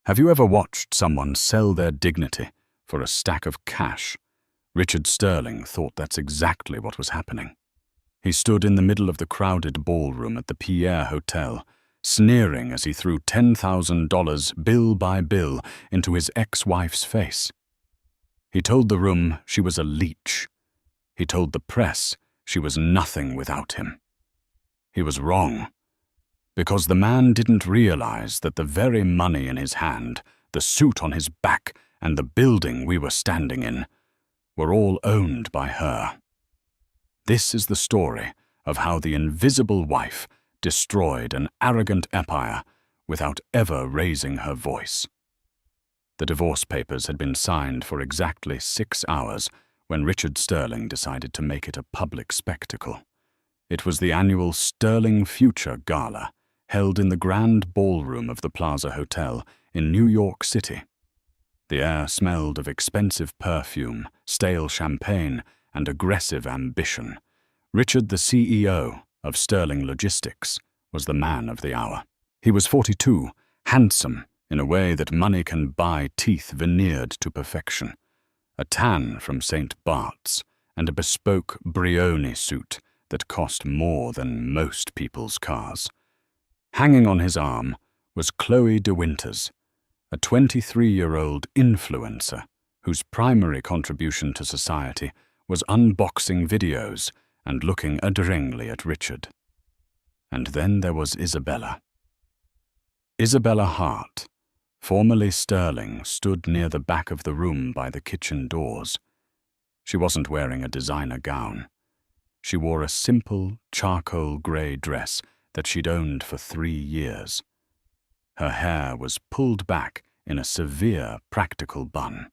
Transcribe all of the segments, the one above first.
Have you ever watched someone sell their dignity for a stack of cash? Richard Sterling thought that's exactly what was happening. He stood in the middle of the crowded ballroom at the Pierre Hotel, sneering as he threw $10,000 bill by bill into his ex-wife's face. He told the room she was a leech. He told the press she was nothing without him. He was wrong, because the man didn't realize that the very money in his hand, the suit on his back, and the building we were standing in were all owned by her. This is the story of how the invisible wife destroyed an arrogant empire without ever raising her voice. The divorce papers had been signed for exactly 6 hours when Richard Sterling decided to make it a public spectacle. It was the annual Sterling Future Gala, held in the grand ballroom of the Plaza Hotel in New York City. The air smelled of expensive perfume, stale champagne, and aggressive ambition. Richard, the CEO of Sterling Logistics, was the man of the hour. He was 42, handsome in a way that money can buy teeth veneered to perfection, a tan from St. Bart's, and a bespoke Brioni suit that cost more than most people's cars. Hanging on his arm was Chloe De Winters, a 23-year-old influencer whose primary contribution to society was unboxing videos and looking adoringly at Richard. And then there was Isabella. Isabella Hart, formerly Sterling, stood near the back of the room by the kitchen doors. She wasn't wearing a designer gown. She wore a simple, charcoal grey dress that she'd owned for 3 years. Her hair was pulled back in a severe, practical bun.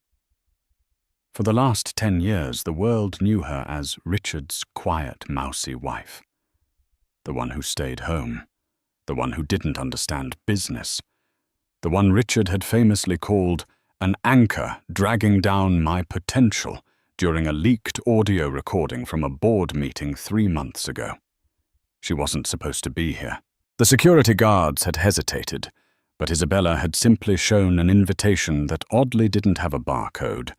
For the last 10 years, the world knew her as Richard's quiet, mousy wife. The one who stayed home. The one who didn't understand business. The one Richard had famously called an anchor dragging down my potential during a leaked audio recording from a board meeting 3 months ago. She wasn't supposed to be here. The security guards had hesitated, but Isabella had simply shown an invitation that oddly didn't have a barcode,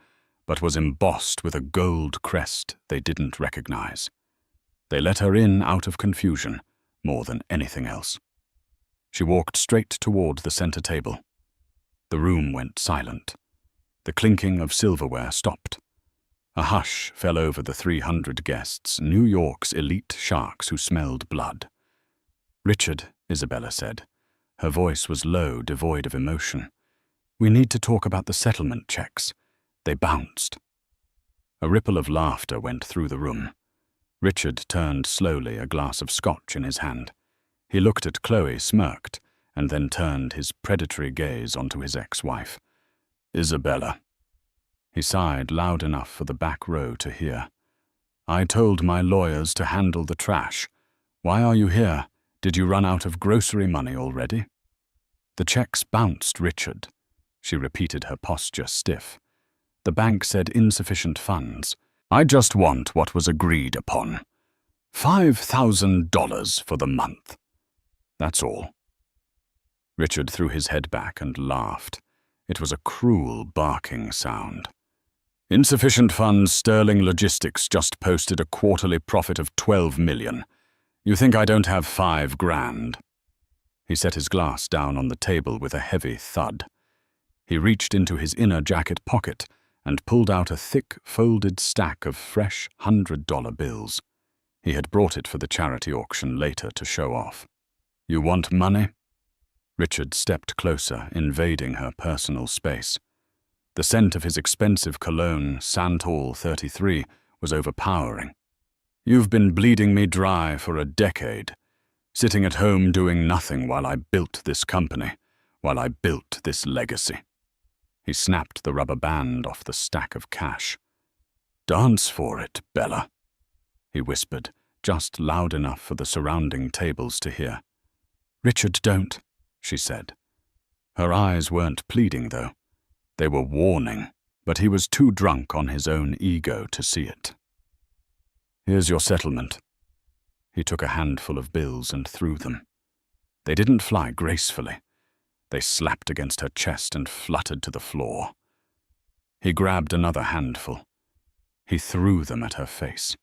but was embossed with a gold crest they didn't recognize. They let her in out of confusion, more than anything else. She walked straight toward the center table. The room went silent. The clinking of silverware stopped. A hush fell over the 300 guests, New York's elite sharks who smelled blood. "Richard," Isabella said. Her voice was low, devoid of emotion. "We need to talk about the settlement checks." They bounced. A ripple of laughter went through the room. Richard turned slowly, a glass of scotch in his hand. He looked at Chloe, smirked, and then turned his predatory gaze onto his ex-wife. "Isabella." He sighed loud enough for the back row to hear. "I told my lawyers to handle the trash. Why are you here? Did you run out of grocery money already?" "The checks bounced, Richard." She repeated, her posture stiff. "The bank said insufficient funds. I just want what was agreed upon. $5,000 for the month. That's all." Richard threw his head back and laughed. It was a cruel, barking sound. "Insufficient funds. Sterling Logistics just posted a quarterly profit of $12 million. You think I don't have $5 grand? He set his glass down on the table with a heavy thud. He reached into his inner jacket pocket and pulled out a thick, folded stack of fresh $100 bills. He had brought it for the charity auction later to show off. "You want money?" Richard stepped closer, invading her personal space. The scent of his expensive cologne, Santal 33, was overpowering. "You've been bleeding me dry for a decade, sitting at home doing nothing while I built this company, while I built this legacy." He snapped the rubber band off the stack of cash. "Dance for it, Bella," he whispered, just loud enough for the surrounding tables to hear. "Richard, don't," she said. Her eyes weren't pleading, though. They were warning, but he was too drunk on his own ego to see it. "Here's your settlement." He took a handful of bills and threw them. They didn't fly gracefully. They slapped against her chest and fluttered to the floor. He grabbed another handful. He threw them at her face.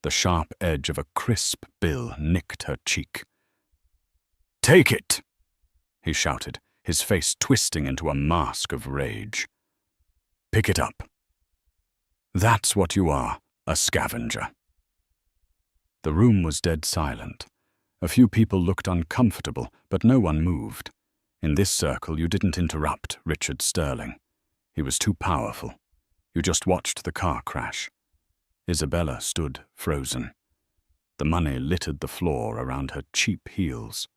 The sharp edge of a crisp bill nicked her cheek. "Take it!" he shouted, his face twisting into a mask of rage. "Pick it up. That's what you are, a scavenger." The room was dead silent. A few people looked uncomfortable, but no one moved. In this circle, you didn't interrupt Richard Sterling. He was too powerful. You just watched the car crash. Isabella stood frozen. The money littered the floor around her cheap heels.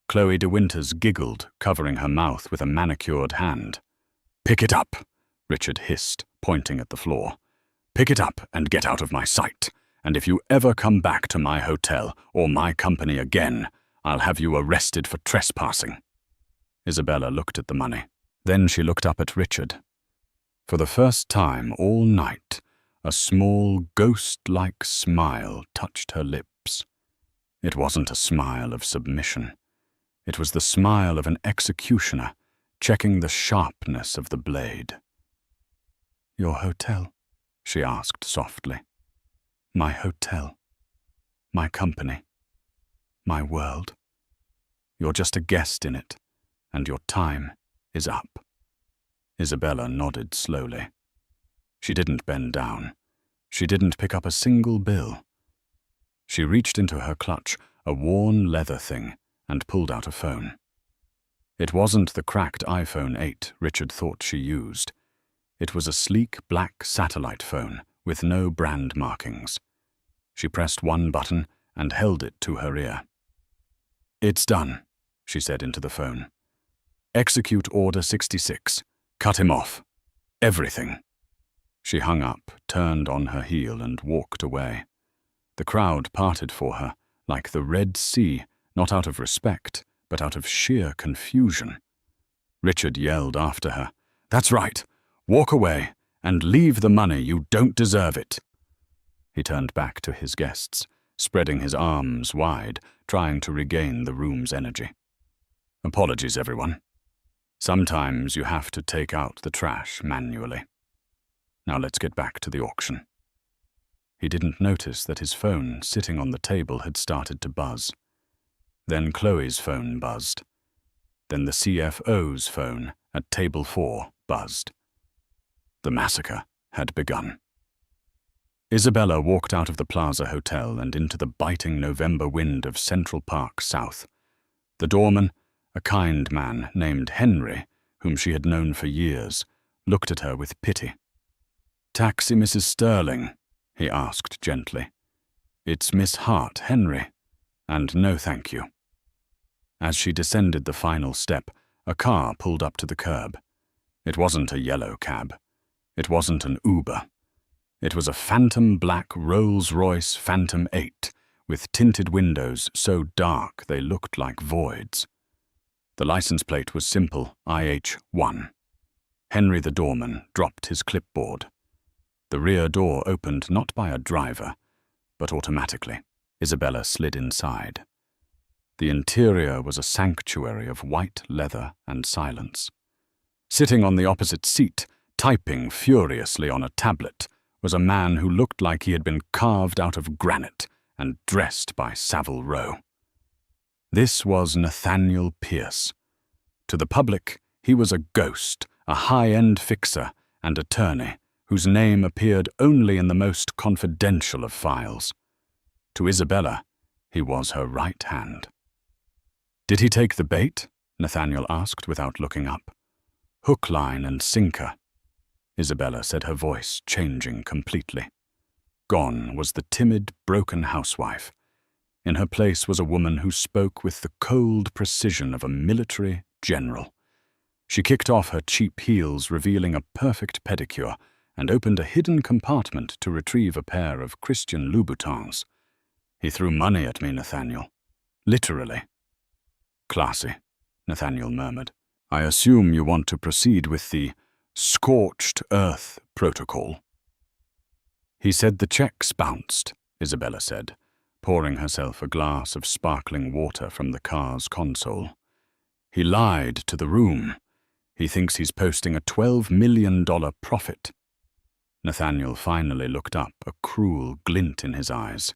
Chloe de Winters giggled, covering her mouth with a manicured hand. "Pick it up," Richard hissed, pointing at the floor. "Pick it up and get out of my sight. And if you ever come back to my hotel or my company again, I'll have you arrested for trespassing." Isabella looked at the money. Then she looked up at Richard. For the first time all night, a small, ghost-like smile touched her lips. It wasn't a smile of submission. It was the smile of an executioner, checking the sharpness of the blade. "Your hotel?" she asked softly. "My hotel. My company. My world. You're just a guest in it, and your time is up." Isabella nodded slowly. She didn't bend down. She didn't pick up a single bill. She reached into her clutch, a worn leather thing, and pulled out a phone. It wasn't the cracked iPhone 8 Richard thought she used. It was a sleek black satellite phone with no brand markings. She pressed one button and held it to her ear. "It's done," she said into the phone. "Execute Order 66. Cut him off. Everything." She hung up, turned on her heel, and walked away. The crowd parted for her, like the Red Sea, not out of respect, but out of sheer confusion. Richard yelled after her, "That's right. Walk away, and leave the money. You don't deserve it." He turned back to his guests, spreading his arms wide, trying to regain the room's energy. "Apologies, everyone. Sometimes you have to take out the trash manually. Now let's get back to the auction." He didn't notice that his phone sitting on the table had started to buzz. Then Chloe's phone buzzed. Then the CFO's phone at table 4 buzzed. The massacre had begun. Isabella walked out of the Plaza Hotel and into the biting November wind of Central Park South. The doorman, a kind man named Henry, whom she had known for years, looked at her with pity. "Taxi Mrs. Sterling?" he asked gently. "It's Miss Hart, Henry, and no thank you." As she descended the final step, a car pulled up to the curb. It wasn't a yellow cab. It wasn't an Uber. It was a phantom black Rolls-Royce Phantom 8 with tinted windows so dark they looked like voids. The license plate was simple IH1. Henry the doorman dropped his clipboard. The rear door opened not by a driver, but automatically. Isabella slid inside. The interior was a sanctuary of white leather and silence. Sitting on the opposite seat, typing furiously on a tablet, was a man who looked like he had been carved out of granite and dressed by Savile Row. This was Nathaniel Pierce. To the public, he was a ghost, a high-end fixer and attorney whose name appeared only in the most confidential of files. To Isabella, he was her right hand. "Did he take the bait?" Nathaniel asked without looking up. "Hook, line, and sinker," Isabella said, her voice changing completely. Gone was the timid, broken housewife. In her place was a woman who spoke with the cold precision of a military general. She kicked off her cheap heels, revealing a perfect pedicure, and opened a hidden compartment to retrieve a pair of Christian Louboutins. "He threw money at me, Nathaniel. Literally." "Classy," Nathaniel murmured. "I assume you want to proceed with the scorched earth protocol." "He said the checks bounced," Isabella said, pouring herself a glass of sparkling water from the car's console. He lied to the room. He thinks he's posting a $12 million profit. Nathaniel finally looked up, a cruel glint in his eyes.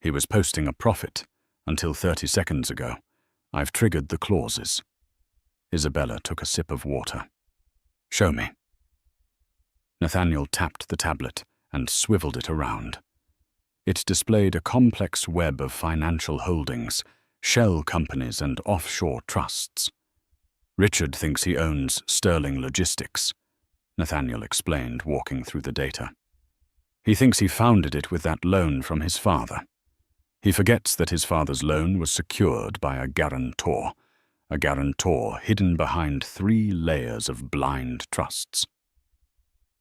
He was posting a profit until 30 seconds ago. I've triggered the clauses. Isabella took a sip of water. Show me. Nathaniel tapped the tablet and swiveled it around. It displayed a complex web of financial holdings, shell companies and offshore trusts. Richard thinks he owns Sterling Logistics, Nathaniel explained, walking through the data. He thinks he founded it with that loan from his father. He forgets that his father's loan was secured by a guarantor hidden behind 3 layers of blind trusts.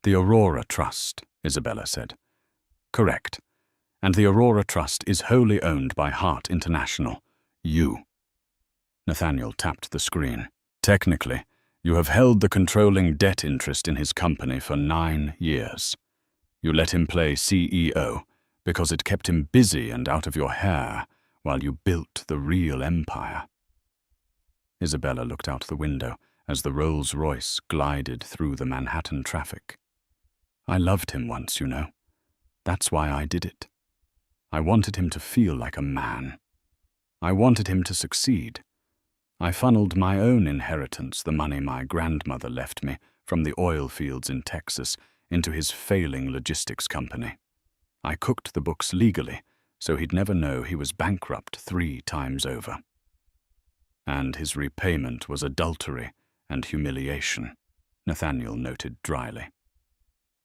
The Aurora Trust, Isabella said. Correct. And the Aurora Trust is wholly owned by Hart International. You. Nathaniel tapped the screen. Technically, you have held the controlling debt interest in his company for 9 years. You let him play CEO because it kept him busy and out of your hair while you built the real empire. Isabella looked out the window as the Rolls-Royce glided through the Manhattan traffic. I loved him once, you know. That's why I did it. I wanted him to feel like a man. I wanted him to succeed. I funneled my own inheritance, the money my grandmother left me from the oil fields in Texas, into his failing logistics company. I cooked the books legally, so he'd never know he was bankrupt 3 times over. And his repayment was adultery and humiliation, Nathaniel noted dryly.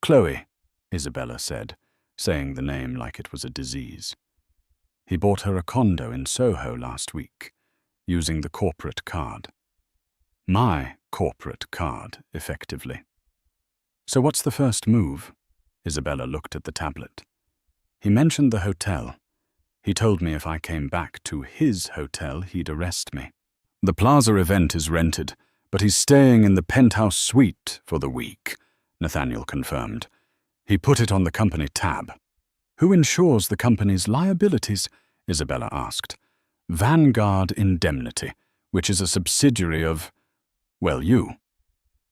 Chloe, Isabella said, saying the name like it was a disease. He bought her a condo in Soho last week, using the corporate card. My corporate card, effectively. So what's the first move? Isabella looked at the tablet. He mentioned the hotel. He told me if I came back to his hotel, he'd arrest me. The Plaza event is rented, but he's staying in the penthouse suite for the week, Nathaniel confirmed. He put it on the company tab. Who insures the company's liabilities? Isabella asked. Vanguard Indemnity, which is a subsidiary of, well, you.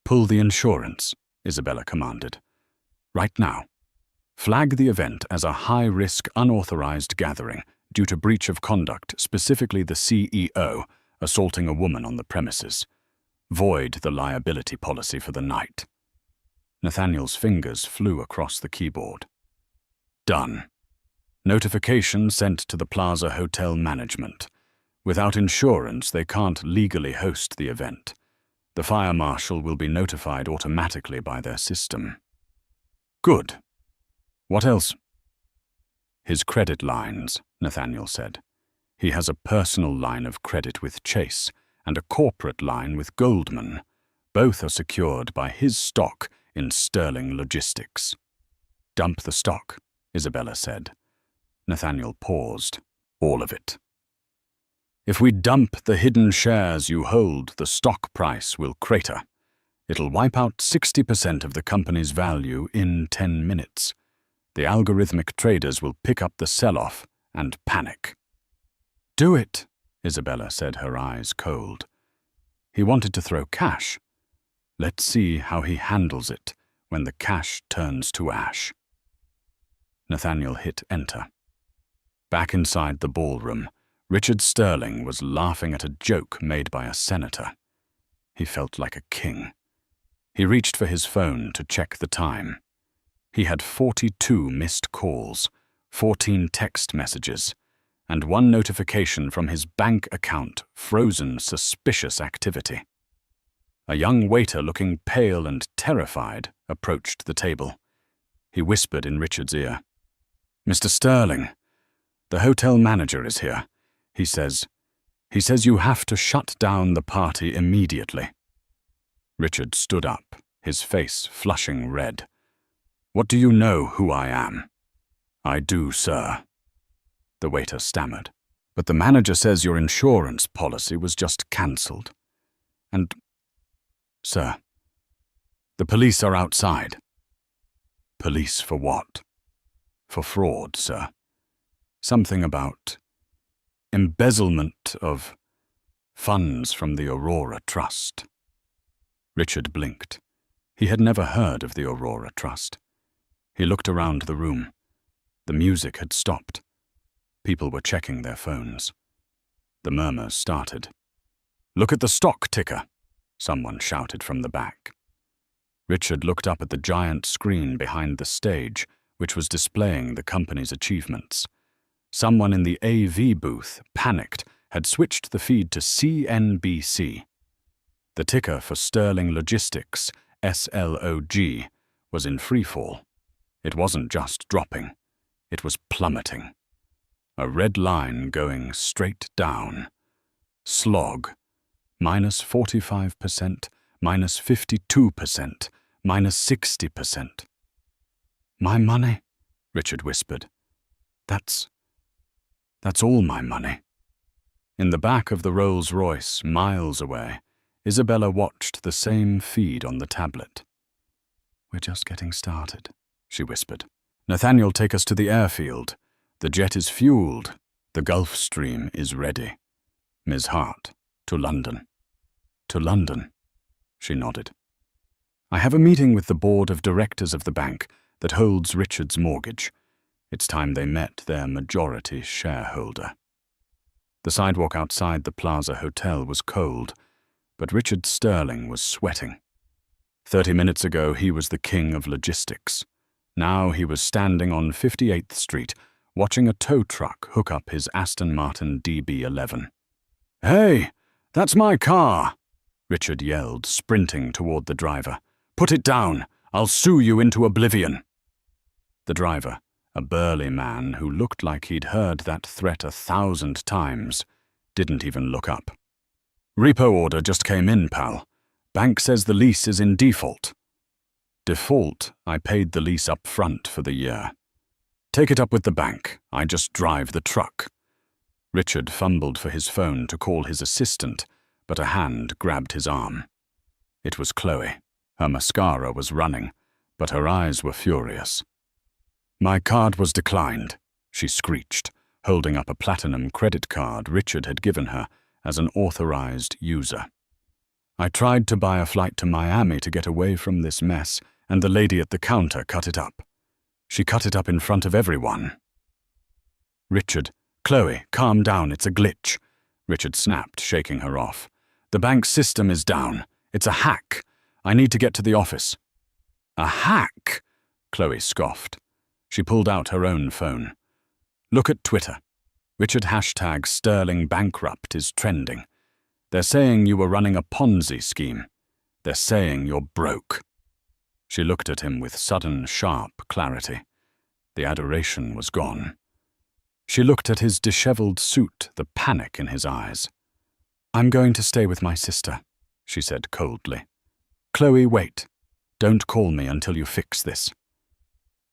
Pull the insurance, Isabella commanded. Right now. Flag the event as a high-risk, unauthorized gathering due to breach of conduct, specifically the CEO assaulting a woman on the premises. Void the liability policy for the night. Nathaniel's fingers flew across the keyboard. Done. Notification sent to the Plaza Hotel management. Without insurance, they can't legally host the event. The fire marshal will be notified automatically by their system. Good. What else? His credit lines, Nathaniel said. He has a personal line of credit with Chase and a corporate line with Goldman. Both are secured by his stock in Sterling Logistics. Dump the stock, Isabella said. Nathaniel paused. All of it. If we dump the hidden shares you hold, the stock price will crater. It'll wipe out 60% of the company's value in 10 minutes. The algorithmic traders will pick up the sell-off and panic. Do it, Isabella said, her eyes cold. He wanted to throw cash. Let's see how he handles it when the cash turns to ash. Nathaniel hit enter. Back inside the ballroom, Richard Sterling was laughing at a joke made by a senator. He felt like a king. He reached for his phone to check the time. He had 42 missed calls, 14 text messages, and 1 notification from his bank account frozen suspicious activity. A young waiter looking pale and terrified approached the table. He whispered in Richard's ear. Mr. Sterling, the hotel manager is here. He says you have to shut down the party immediately. Richard stood up, his face flushing red. What do you know who I am? I do, sir. The waiter stammered. But the manager says your insurance policy was just cancelled. And, sir, the police are outside. Police for what? For fraud, sir. Something about embezzlement of Funds from the Aurora Trust. Richard blinked. He had never heard of the Aurora Trust. He looked around the room. The music had stopped. People were checking their phones. The murmurs started. "Look at the stock ticker," someone shouted from the back. Richard looked up at the giant screen behind the stage, which was displaying the company's achievements. Someone in the AV booth, panicked, had switched the feed to CNBC. The ticker for Sterling Logistics, SLOG, was in freefall. It wasn't just dropping, it was plummeting. A red line going straight down. Slog, -45%, -52%, -60%. "My money?" Richard whispered. That's all my money." In the back of the Rolls-Royce, miles away, Isabella watched the same feed on the tablet. "We're just getting started," she whispered. "Nathaniel, take us to the airfield. The jet is fueled. The Gulf Stream is ready. Ms. Hart, to London." "To London?" She nodded. "I have a meeting with the board of directors of the bank that holds Richard's mortgage. It's time they met their majority shareholder." The sidewalk outside the Plaza Hotel was cold, but Richard Sterling was sweating. 30 minutes ago, he was the king of logistics. Now he was standing on 58th Street, watching a tow truck hook up his Aston Martin DB11. "Hey, that's my car!" Richard yelled, sprinting toward the driver. "Put it down! I'll sue you into oblivion!" The driver, a burly man who looked like he'd heard that threat 1,000 times, didn't even look up. "Repo order just came in, pal. Bank says the lease is in default." "Default? I paid the lease up front for the year." "Take it up with the bank. I just drive the truck." Richard fumbled for his phone to call his assistant, but a hand grabbed his arm. It was Chloe. Her mascara was running, but her eyes were furious. "My card was declined," she screeched, holding up a platinum credit card Richard had given her as an authorized user. "I tried to buy a flight to Miami to get away from this mess, and the lady at the counter cut it up. She cut it up in front of everyone." "Richard, Chloe, calm down, it's a glitch," Richard snapped, shaking her off. "The bank's system is down. It's a hack. I need to get to the office." "A hack?" Chloe scoffed. She pulled out her own phone. "Look at Twitter. Richard #Sterling bankrupt is trending. They're saying you were running a Ponzi scheme. They're saying you're broke." She looked at him with sudden, sharp clarity. The adoration was gone. She looked at his disheveled suit, the panic in his eyes. "I'm going to stay with my sister," she said coldly. "Chloe, wait. Don't call me until you fix this."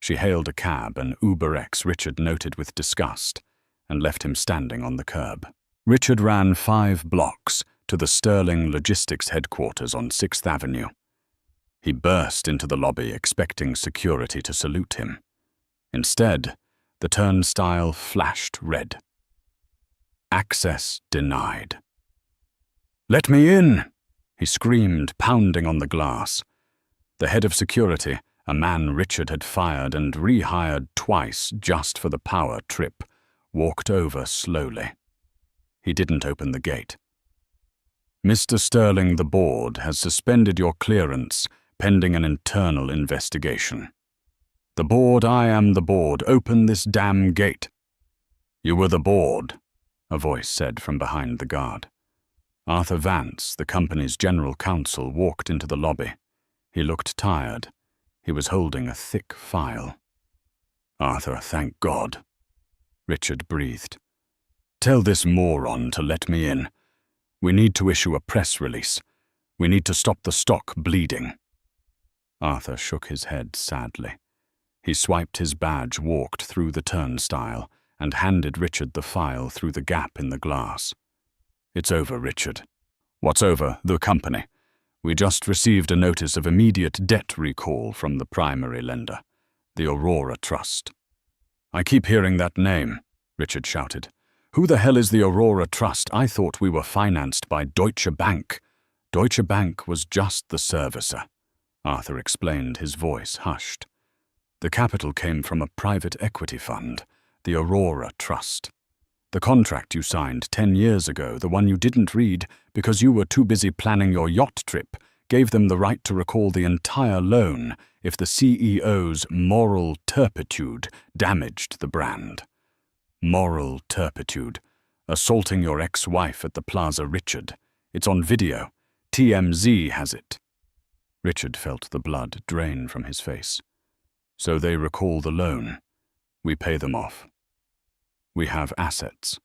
She hailed a cab, an UberX Richard noted with disgust, and left him standing on the curb. Richard ran 5 blocks to the Sterling Logistics headquarters on 6th Avenue. He burst into the lobby expecting security to salute him. Instead, the turnstile flashed red. Access denied. "Let me in!" he screamed, pounding on the glass. The head of security, a man Richard had fired and rehired twice just for the power trip, walked over slowly. He didn't open the gate. "Mr. Sterling, the board has suspended your clearance pending an internal investigation." "The board, I am the board. Open this damn gate." "You were the board," a voice said from behind the guard. Arthur Vance, the company's general counsel, walked into the lobby. He looked tired. He was holding a thick file. "Arthur, thank God," Richard breathed. "Tell this moron to let me in. We need to issue a press release. We need to stop the stock bleeding." Arthur shook his head sadly. He swiped his badge, walked through the turnstile, and handed Richard the file through the gap in the glass. "It's over, Richard." "What's over? The company. We just received a notice of immediate debt recall from the primary lender, the Aurora Trust." "I keep hearing that name," Richard shouted. Who the hell is the Aurora Trust? I thought we were financed by Deutsche Bank. Deutsche Bank was just the servicer, Arthur explained, his voice hushed. The capital came from a private equity fund, the Aurora Trust. The contract you signed 10 years ago, the one you didn't read because you were too busy planning your yacht trip, gave them the right to recall the entire loan if the CEO's moral turpitude damaged the brand. Moral turpitude. Assaulting your ex-wife at the Plaza Richard. It's on video. TMZ has it. Richard felt the blood drain from his face. So they recall the loan. We pay them off. We have assets.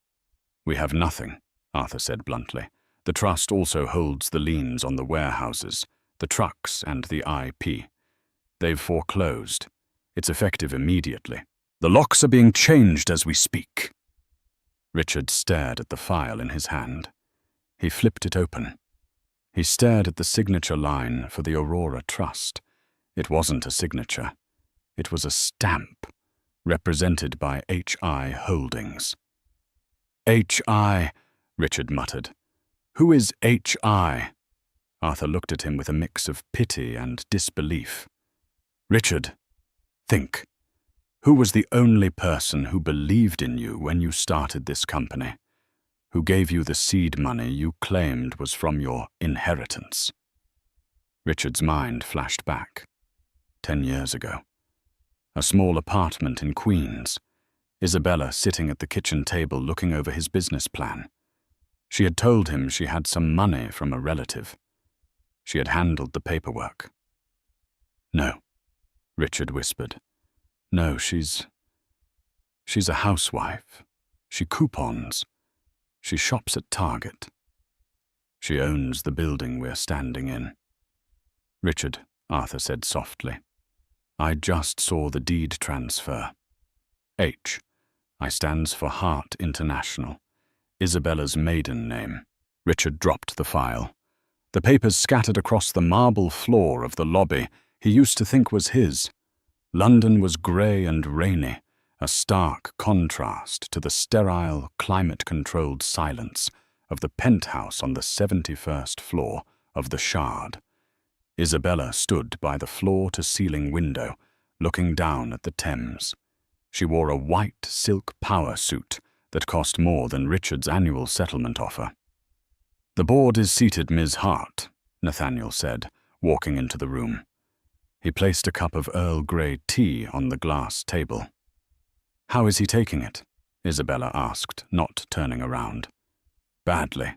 We have nothing, Arthur said bluntly. The trust also holds the liens on the warehouses, the trucks, and the IP. They've foreclosed. It's effective immediately. The locks are being changed as we speak. Richard stared at the file in his hand. He flipped it open. He stared at the signature line for the Aurora Trust. It wasn't a signature. It was a stamp, represented by H.I. Holdings. H.I., Richard muttered. Who is H.I.? Arthur looked at him with a mix of pity and disbelief. Richard, think. Who was the only person who believed in you when you started this company? Who gave you the seed money you claimed was from your inheritance? Richard's mind flashed back. 10 years ago. A small apartment in Queens. Isabella sitting at the kitchen table looking over his business plan. She had told him she had some money from a relative. She had handled the paperwork. No, Richard whispered. No, she's a housewife. She coupons. She shops at Target. She owns the building we're standing in. Richard, Arthur said softly. I just saw the deed transfer. H. I stands for Hart International. Isabella's maiden name. Richard dropped the file. The papers scattered across the marble floor of the lobby he used to think was his. London was grey and rainy, a stark contrast to the sterile, climate-controlled silence of the penthouse on the 71st floor of the Shard. Isabella stood by the floor-to-ceiling window, looking down at the Thames. She wore a white silk power suit that cost more than Richard's annual settlement offer. The board is seated, Ms. Hart, Nathaniel said, walking into the room. He placed a cup of Earl Grey tea on the glass table. How is he taking it? Isabella asked, not turning around. Badly.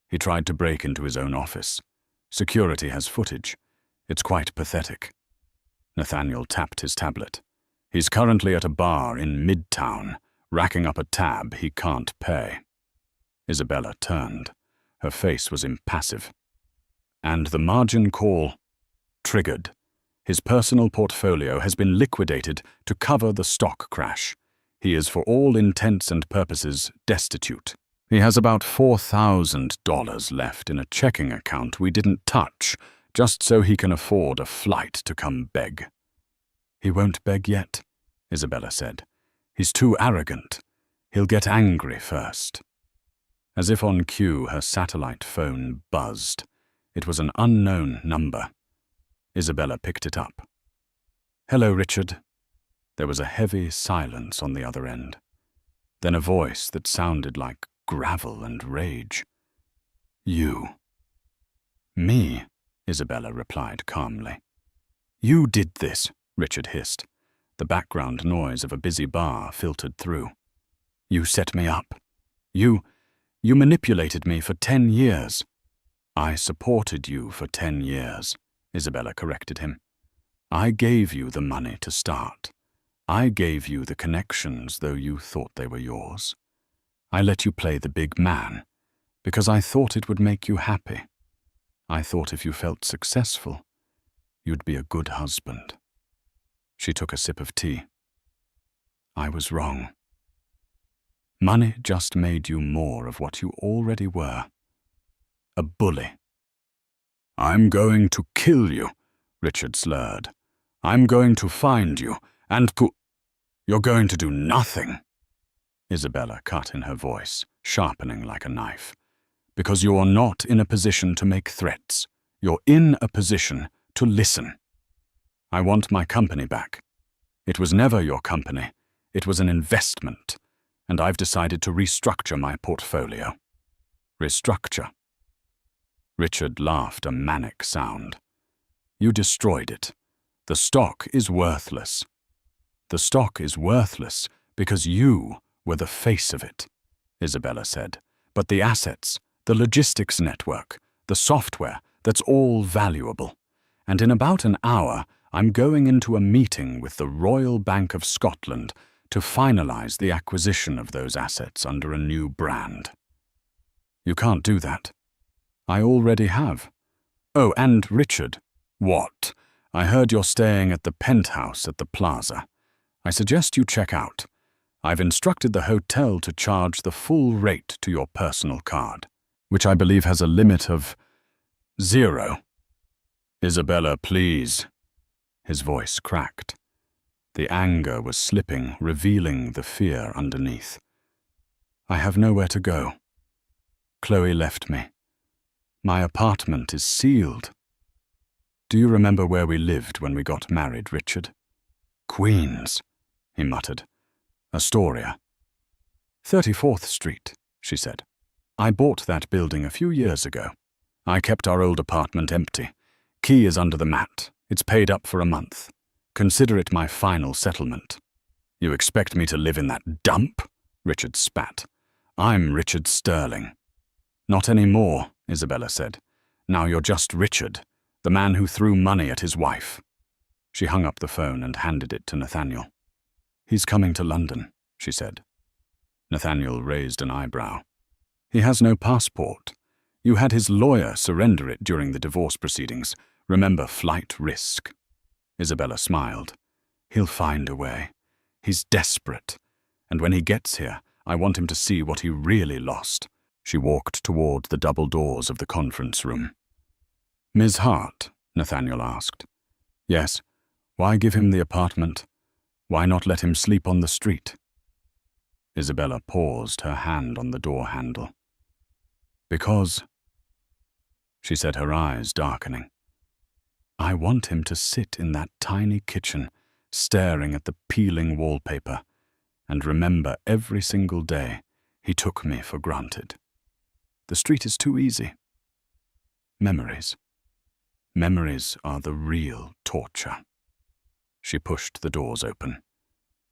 He tried to break into his own office. Security has footage. It's quite pathetic. Nathaniel tapped his tablet. He's currently at a bar in Midtown, racking up a tab he can't pay. Isabella turned. Her face was impassive. And the margin call triggered. His personal portfolio has been liquidated to cover the stock crash. He is for all intents and purposes destitute. He has about $4,000 left in a checking account we didn't touch, just so he can afford a flight to come beg. He won't beg yet, Isabella said. He's too arrogant. He'll get angry first. As if on cue, her satellite phone buzzed. It was an unknown number. Isabella picked it up. Hello, Richard. There was a heavy silence on the other end. Then a voice that sounded like gravel and rage. You. Me, Isabella replied calmly. You did this, Richard hissed. The background noise of a busy bar filtered through. You set me up. You manipulated me for 10 years. I supported you for 10 years, Isabella corrected him. I gave you the money to start. I gave you the connections, though you thought they were yours. I let you play the big man, because I thought it would make you happy. I thought if you felt successful, you'd be a good husband. She took a sip of tea. I was wrong. Money just made you more of what you already were. A bully. I'm going to kill you, Richard slurred. I'm going to find you, and you're going to do nothing. Isabella cut in her voice, sharpening like a knife. Because you're not in a position to make threats. You're in a position to listen. I want my company back. It was never your company. It was an investment, and I've decided to restructure my portfolio. Restructure. Richard laughed a manic sound. You destroyed it. The stock is worthless. The stock is worthless because you were the face of it, Isabella said. But the assets, the logistics network, the software, that's all valuable. And in about an hour, I'm going into a meeting with the Royal Bank of Scotland to finalize the acquisition of those assets under a new brand. You can't do that. I already have. Oh, and Richard. What? I heard you're staying at the penthouse at the plaza. I suggest you check out. I've instructed the hotel to charge the full rate to your personal card, which I believe has a limit of 0. Isabella, please. His voice cracked. The anger was slipping, revealing the fear underneath. I have nowhere to go. Chloe left me. My apartment is sealed. Do you remember where we lived when we got married, Richard? Queens, he muttered. Astoria. 34th Street, she said. I bought that building a few years ago. I kept our old apartment empty. Key is under the mat. It's paid up for a month. Consider it my final settlement. You expect me to live in that dump? Richard spat. I'm Richard Sterling. Not anymore, Isabella said. Now you're just Richard, the man who threw money at his wife. She hung up the phone and handed it to Nathaniel. He's coming to London, she said. Nathaniel raised an eyebrow. He has no passport. You had his lawyer surrender it during the divorce proceedings. Remember flight risk. Isabella smiled. He'll find a way. He's desperate. And when he gets here, I want him to see what he really lost. She walked toward the double doors of the conference room. Ms. Hart, Nathaniel asked. Yes. Why give him the apartment? Why not let him sleep on the street? Isabella paused, her hand on the door handle. Because, she said, her eyes darkening, I want him to sit in that tiny kitchen, staring at the peeling wallpaper, and remember every single day he took me for granted. The street is too easy. Memories. Memories are the real torture. She pushed the doors open.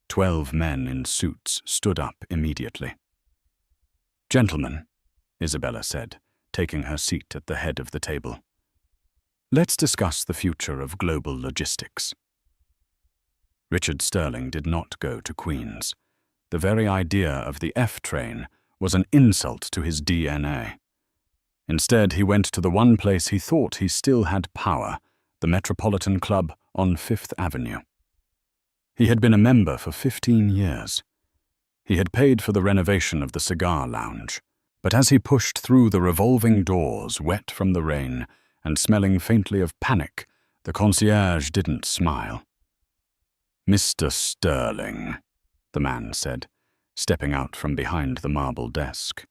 12 men in suits stood up immediately. Gentlemen, Isabella said, taking her seat at the head of the table. Let's discuss the future of global logistics. Richard Sterling did not go to Queens. The very idea of the F train was an insult to his DNA. Instead, he went to the one place he thought he still had power, the Metropolitan Club on Fifth Avenue. He had been a member for 15 years. He had paid for the renovation of the cigar lounge, but as he pushed through the revolving doors, wet from the rain and smelling faintly of panic, the concierge didn't smile. Mr. Sterling, the man said, stepping out from behind the marble desk.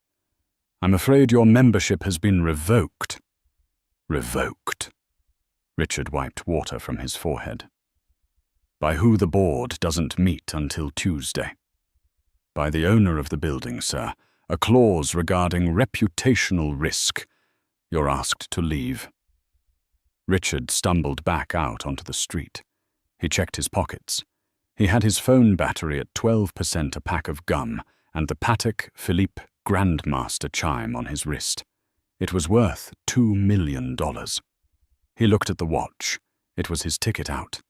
I'm afraid your membership has been revoked. Revoked. Richard wiped water from his forehead. By who the board doesn't meet until Tuesday. By the owner of the building, sir. A clause regarding reputational risk. You're asked to leave. Richard stumbled back out onto the street. He checked his pockets. He had his phone battery at 12% a pack of gum and the Patek Philippe Grandmaster chime on his wrist. It was worth $2 million. He looked at the watch. It was his ticket out.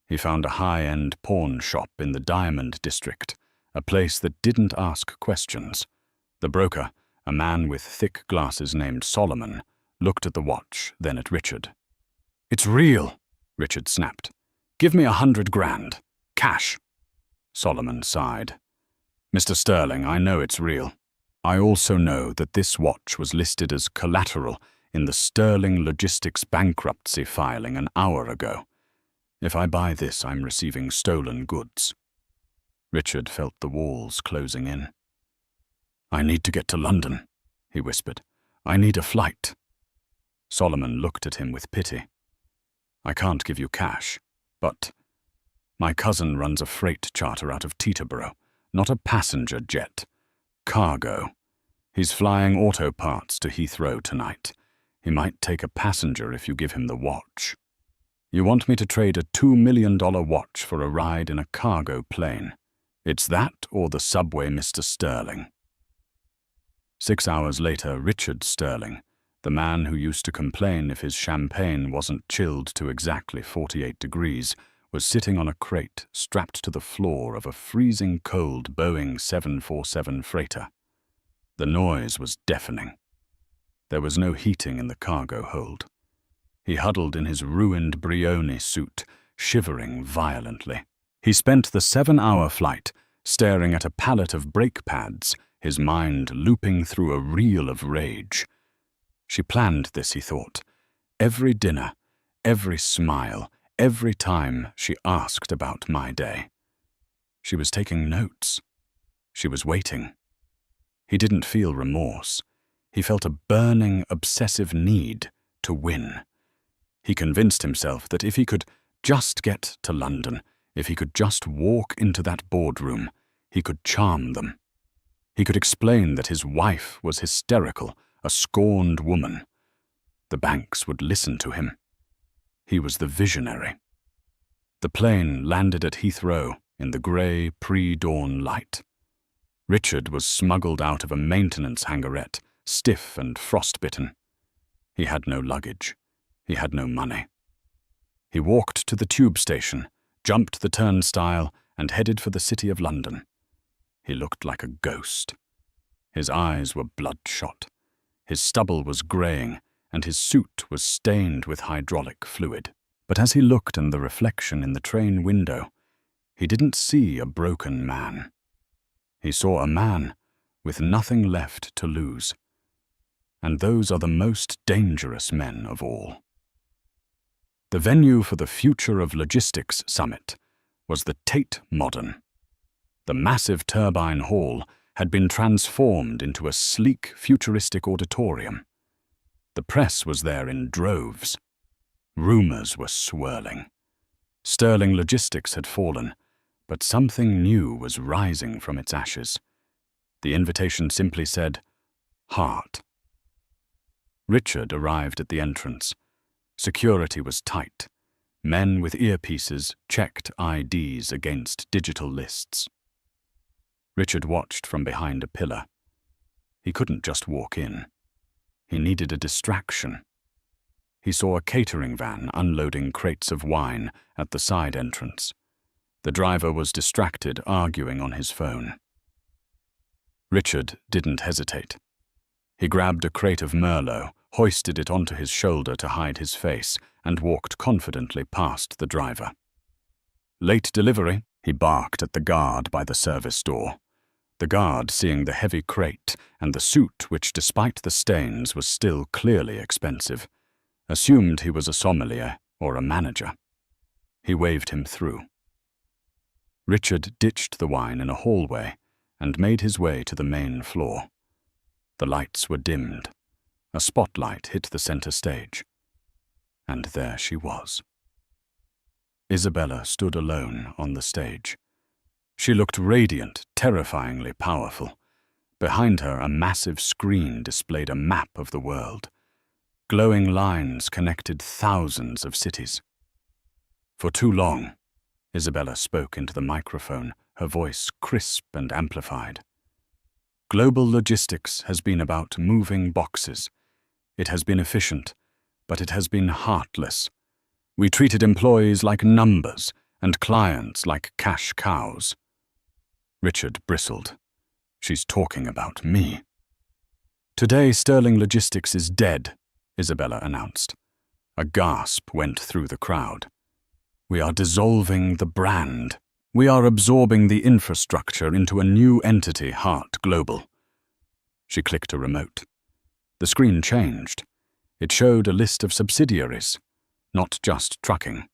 He found a high-end pawn shop in the Diamond District, a place that didn't ask questions. The broker, a man with thick glasses named Solomon, looked at the watch, then at Richard. It's real, Richard snapped. Give me 100 grand. Cash. Solomon sighed. Mr. Sterling, I know it's real. I also know that this watch was listed as collateral in the Sterling Logistics bankruptcy filing an hour ago. If I buy this, I'm receiving stolen goods. Richard felt the walls closing in. "I need to get to London," he whispered. "I need a flight." Solomon looked at him with pity. "I can't give you cash, but my cousin runs a freight charter out of Teterboro, not a passenger jet. Cargo. He's flying auto parts to Heathrow tonight. He might take a passenger if you give him the watch." "You want me to trade a $2 million watch for a ride in a cargo plane? It's that or the subway, Mr. Sterling." 6 hours later, Richard Sterling, the man who used to complain if his champagne wasn't chilled to exactly 48 degrees, was sitting on a crate strapped to the floor of a freezing cold Boeing 747 freighter. The noise was deafening. There was no heating in the cargo hold. He huddled in his ruined Brioni suit, shivering violently. He spent the 7-hour flight staring at a pallet of brake pads, his mind looping through a reel of rage. She planned this, he thought. Every dinner, every smile, every time she asked about my day. She was taking notes. She was waiting. He didn't feel remorse. He felt a burning, obsessive need to win. He convinced himself that if he could just get to London, if he could just walk into that boardroom, he could charm them. He could explain that his wife was hysterical, a scorned woman. The banks would listen to him. He was the visionary. The plane landed at Heathrow in the grey, pre-dawn light. Richard was smuggled out of a maintenance hangarette, stiff and frostbitten. He had no luggage. He had no money. He walked to the tube station, jumped the turnstile, and headed for the City of London. He looked like a ghost. His eyes were bloodshot. His stubble was greying, and his suit was stained with hydraulic fluid. But as he looked in the reflection in the train window, he didn't see a broken man. He saw a man with nothing left to lose. And those are the most dangerous men of all. The venue for the Future of Logistics Summit was the Tate Modern. The massive turbine hall had been transformed into a sleek, futuristic auditorium. The press was there in droves. Rumors were swirling. Sterling Logistics had fallen, but something new was rising from its ashes. The invitation simply said, "Heart." Richard arrived at the entrance. Security was tight. Men with earpieces checked IDs against digital lists. Richard watched from behind a pillar. He couldn't just walk in. He needed a distraction. He saw a catering van unloading crates of wine at the side entrance. The driver was distracted, arguing on his phone. Richard didn't hesitate. He grabbed a crate of Merlot, hoisted it onto his shoulder to hide his face, and walked confidently past the driver. "Late delivery," he barked at the guard by the service door. The guard, seeing the heavy crate and the suit which, despite the stains, was still clearly expensive, assumed he was a sommelier or a manager. He waved him through. Richard ditched the wine in a hallway and made his way to the main floor. The lights were dimmed. A spotlight hit the center stage. And there she was. Isabella stood alone on the stage. She looked radiant, terrifyingly powerful. Behind her, a massive screen displayed a map of the world. Glowing lines connected thousands of cities. "For too long," Isabella spoke into the microphone, her voice crisp and amplified. "Global logistics has been about moving boxes. It has been efficient, but it has been heartless. We treated employees like numbers and clients like cash cows." Richard bristled. "She's talking about me." "Today, Sterling Logistics is dead," Isabella announced. A gasp went through the crowd. "We are dissolving the brand. We are absorbing the infrastructure into a new entity, Heart Global." She clicked a remote. The screen changed. It showed a list of subsidiaries, not just trucking,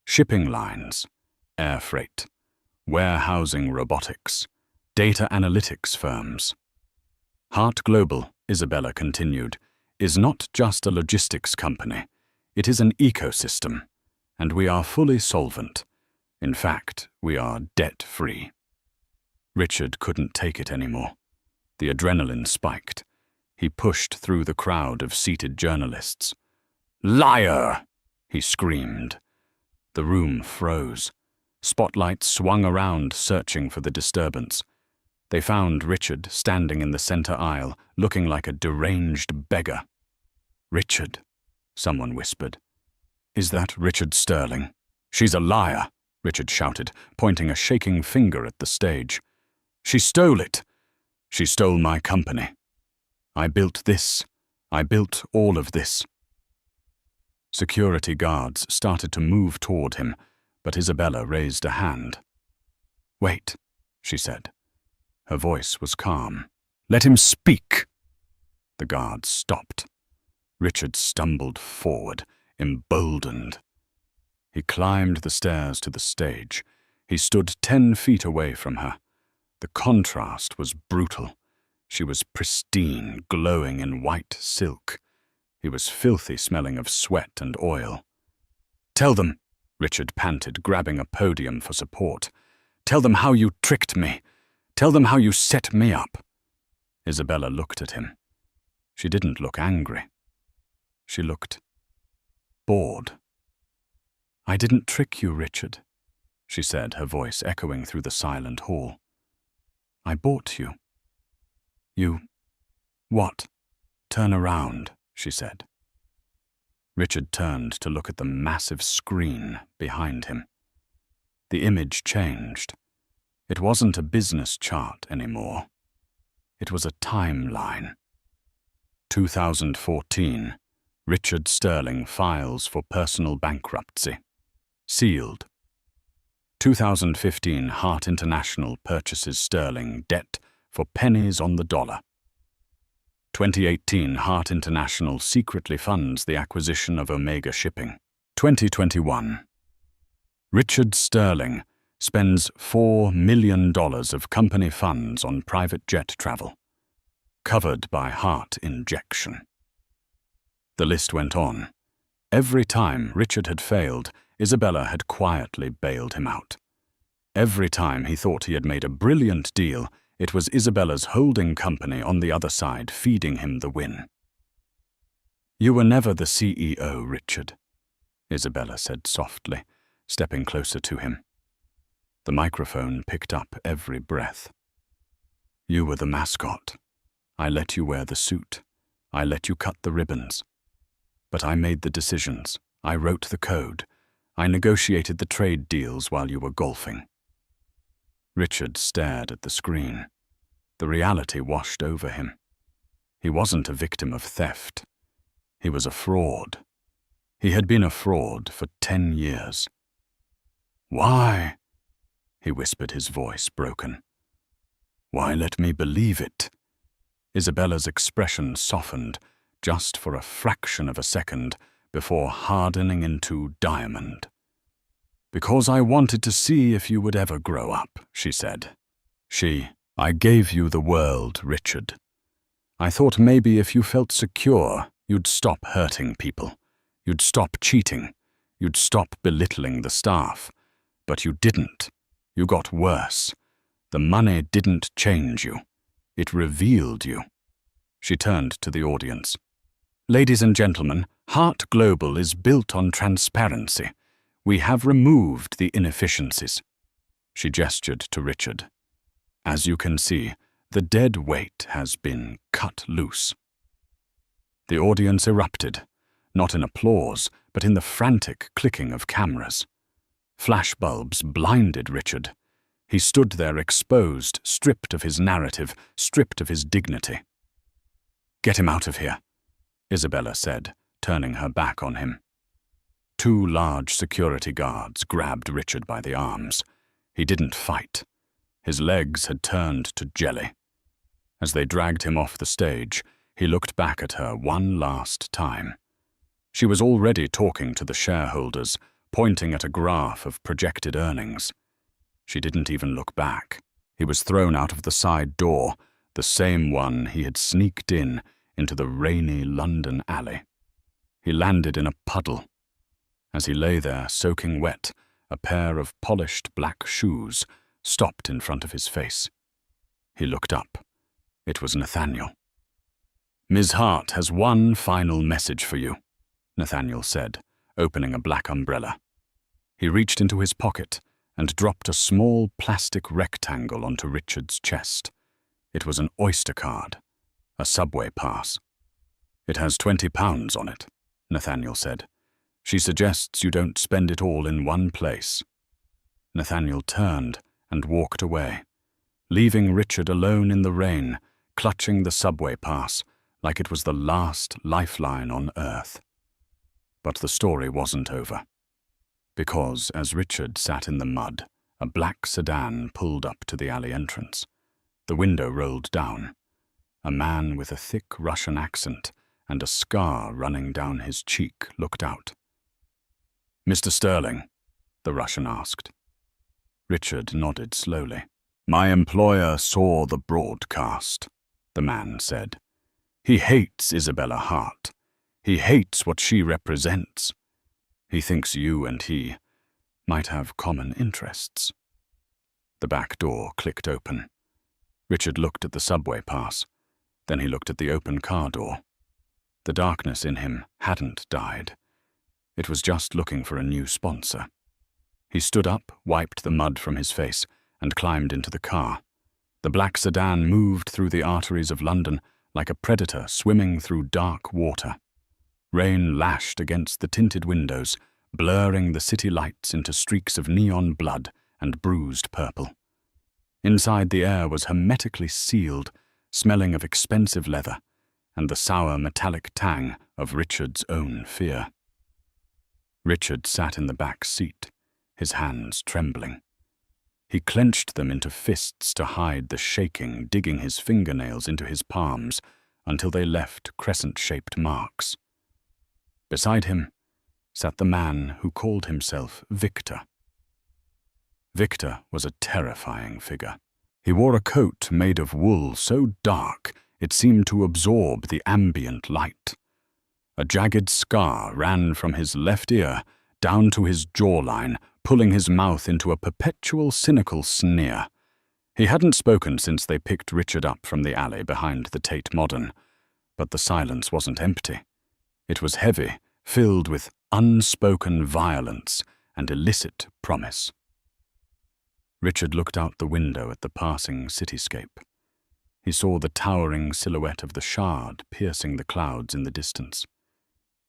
shipping lines, air freight, warehousing robotics, data analytics firms. Hart Global, Isabella continued, is not just a logistics company. It is an ecosystem, and we are fully solvent. In fact, we are debt-free. Richard couldn't take it anymore. The adrenaline spiked. He pushed through the crowd of seated journalists. "Liar!" he screamed. The room froze. Spotlights swung around, searching for the disturbance. They found Richard standing in the center aisle, looking like a deranged beggar. "Richard," someone whispered. "Is that Richard Sterling?" "She's a liar," Richard shouted, pointing a shaking finger at the stage. "She stole it. She stole my company. I built this. I built all of this." Security guards started to move toward him, but Isabella raised a hand. "Wait," she said. Her voice was calm. "Let him speak." The guards stopped. Richard stumbled forward, emboldened. He climbed the stairs to the stage. He stood 10 feet away from her. The contrast was brutal. She was pristine, glowing in white silk. He was filthy, smelling of sweat and oil. "Tell them," Richard panted, grabbing a podium for support. "Tell them how you tricked me. Tell them how you set me up." Isabella looked at him. She didn't look angry. She looked bored. "I didn't trick you, Richard," she said, her voice echoing through the silent hall. "I bought you." "You... what?" "Turn around," she said. Richard turned to look at the massive screen behind him. The image changed. It wasn't a business chart anymore. It was a timeline. 2014. Richard Sterling files for personal bankruptcy. Sealed. 2015. Hart International purchases Sterling debt for pennies on the dollar. 2018. Hart International secretly funds the acquisition of Omega Shipping. 2021. Richard Sterling spends $4 million of company funds on private jet travel, covered by heart injection. The list went on. Every time Richard had failed, Isabella had quietly bailed him out. Every time he thought he had made a brilliant deal, it was Isabella's holding company on the other side feeding him the win. "You were never the CEO, Richard," Isabella said softly, stepping closer to him. The microphone picked up every breath. "You were the mascot. I let you wear the suit. I let you cut the ribbons. But I made the decisions. I wrote the code. I negotiated the trade deals while you were golfing." Richard stared at the screen. The reality washed over him. He wasn't a victim of theft. He was a fraud. He had been a fraud for 10 years. "Why?" he whispered, his voice broken. "Why let me believe it?" Isabella's expression softened, just for a fraction of a second, before hardening into diamond. "Because I wanted to see if you would ever grow up," she said. "I gave you the world, Richard. I thought maybe if you felt secure, you'd stop hurting people. You'd stop cheating. You'd stop belittling the staff. But you didn't. You got worse. The money didn't change you. It revealed you." She turned to the audience. "Ladies and gentlemen, Hart Global is built on transparency. We have removed the inefficiencies." She gestured to Richard. "As you can see, the dead weight has been cut loose." The audience erupted, not in applause, but in the frantic clicking of cameras. Flashbulbs blinded Richard. He stood there exposed, stripped of his narrative, stripped of his dignity. "Get him out of here," Isabella said, turning her back on him. 2 large security guards grabbed Richard by the arms. He didn't fight. His legs had turned to jelly. As they dragged him off the stage, he looked back at her one last time. She was already talking to the shareholders, pointing at a graph of projected earnings. She didn't even look back. He was thrown out of the side door. the same one he had sneaked into the rainy London alley. He landed in a puddle. As he lay there, soaking wet, a pair of polished black shoes stopped in front of his face. He looked up. It was Nathaniel. "Ms. Hart has one final message for you," Nathaniel said, opening a black umbrella. He reached into his pocket and dropped a small plastic rectangle onto Richard's chest. It was an Oyster card, a subway pass. "It has £20 on it," Nathaniel said. "She suggests you don't spend it all in one place." Nathaniel turned and walked away, leaving Richard alone in the rain, clutching the subway pass like it was the last lifeline on earth. But the story wasn't over. Because as Richard sat in the mud, a black sedan pulled up to the alley entrance. The window rolled down. A man with a thick Russian accent and a scar running down his cheek looked out. "Mr. Sterling?" the Russian asked. Richard nodded slowly. "My employer saw the broadcast," the man said. "He hates Isabella Hart. He hates what she represents. He thinks you and he might have common interests." The back door clicked open. Richard looked at the subway pass. Then he looked at the open car door. The darkness in him hadn't died. It was just looking for a new sponsor. He stood up, wiped the mud from his face, and climbed into the car. The black sedan moved through the arteries of London like a predator swimming through dark water. Rain lashed against the tinted windows, blurring the city lights into streaks of neon blood and bruised purple. Inside, the air was hermetically sealed, smelling of expensive leather and the sour metallic tang of Richard's own fear. Richard sat in the back seat, his hands trembling. He clenched them into fists to hide the shaking, digging his fingernails into his palms until they left crescent-shaped marks. Beside him sat the man who called himself Victor. Victor was a terrifying figure. He wore a coat made of wool so dark it seemed to absorb the ambient light. A jagged scar ran from his left ear down to his jawline, pulling his mouth into a perpetual cynical sneer. He hadn't spoken since they picked Richard up from the alley behind the Tate Modern, but the silence wasn't empty. It was heavy, filled with unspoken violence and illicit promise. Richard looked out the window at the passing cityscape. He saw the towering silhouette of the Shard piercing the clouds in the distance.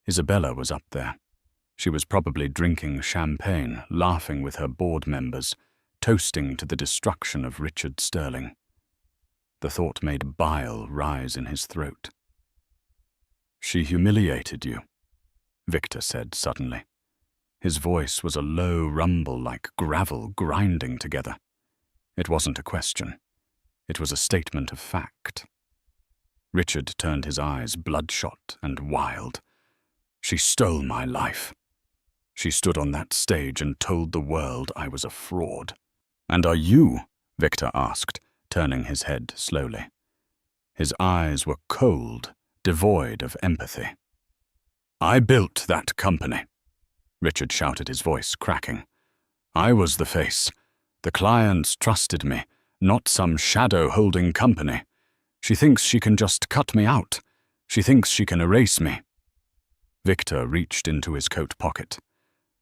Isabella was up there. She was probably drinking champagne, laughing with her board members, toasting to the destruction of Richard Sterling. The thought made bile rise in his throat. "She humiliated you," Victor said suddenly. His voice was a low rumble like gravel grinding together. It wasn't a question. It was a statement of fact. Richard turned his eyes bloodshot and wild. "She stole my life. She stood on that stage and told the world I was a fraud." "And are you?" Victor asked, turning his head slowly. His eyes were cold, devoid of empathy. "I built that company," Richard shouted, his voice cracking. "I was the face. The clients trusted me, not some shadow-holding company. She thinks she can just cut me out. She thinks she can erase me." Victor reached into his coat pocket.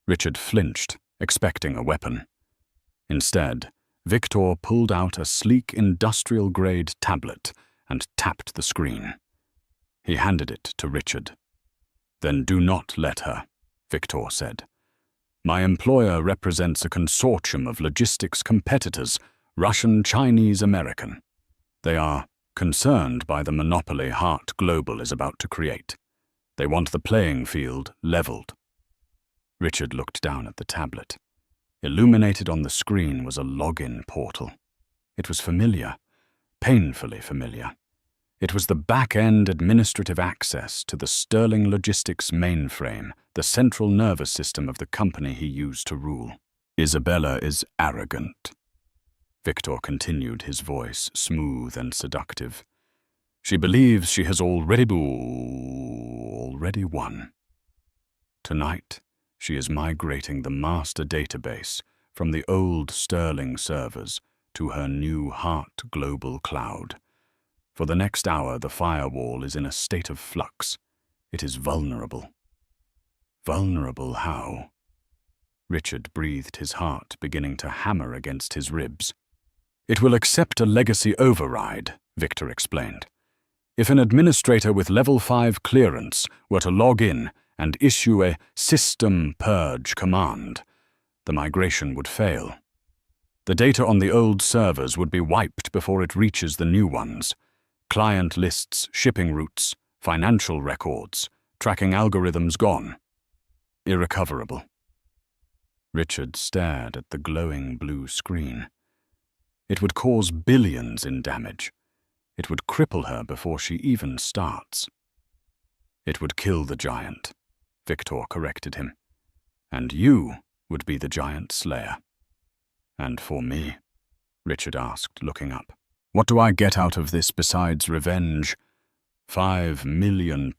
Richard flinched, expecting a weapon. Instead, Victor pulled out a sleek industrial-grade tablet and tapped the screen. He handed it to Richard. "Then do not let her," Victor said. "My employer represents a consortium of logistics competitors, Russian, Chinese, American. They are concerned by the monopoly Hart Global is about to create. They want the playing field leveled." Richard looked down at the tablet. Illuminated on the screen was a login portal. It was familiar, painfully familiar. It was the back-end administrative access to the Sterling Logistics mainframe, the central nervous system of the company he used to rule. "Isabella is arrogant." Victor continued, his voice smooth and seductive. She believes she has already won. Tonight, she is migrating the master database from the old Sterling servers to her new Heart global cloud. For the next hour, the firewall is in a state of flux. It is vulnerable. Vulnerable how? Richard breathed, his heart beginning to hammer against his ribs. It will accept a legacy override, Victor explained. If an administrator with level 5 clearance were to log in and issue a system purge command, the migration would fail. The data on the old servers would be wiped before it reaches the new ones. Client lists, shipping routes, financial records, tracking algorithms gone. Irrecoverable. Richard stared at the glowing blue screen. It would cause billions in damage. It would cripple her before she even starts. It would kill the giant, Victor corrected him. And you would be the giant slayer. And for me? Richard asked, looking up. What do I get out of this besides revenge? £5 million,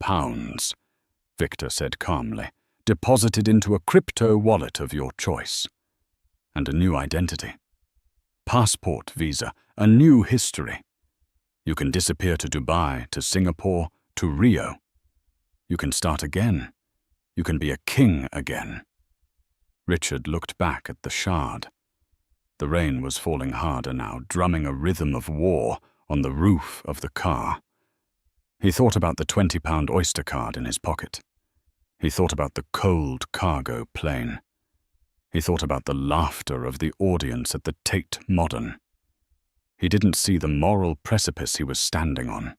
Victor said calmly, deposited into a crypto wallet of your choice. And a new identity. Passport visa, a new history. You can disappear to Dubai, to Singapore, to Rio. You can start again. You can be a king again. Richard looked back at the shard. The rain was falling harder now, drumming a rhythm of war on the roof of the car. He thought about the £20 Oyster card in his pocket. He thought about the cold cargo plane. He thought about the laughter of the audience at the Tate Modern. He didn't see the moral precipice he was standing on.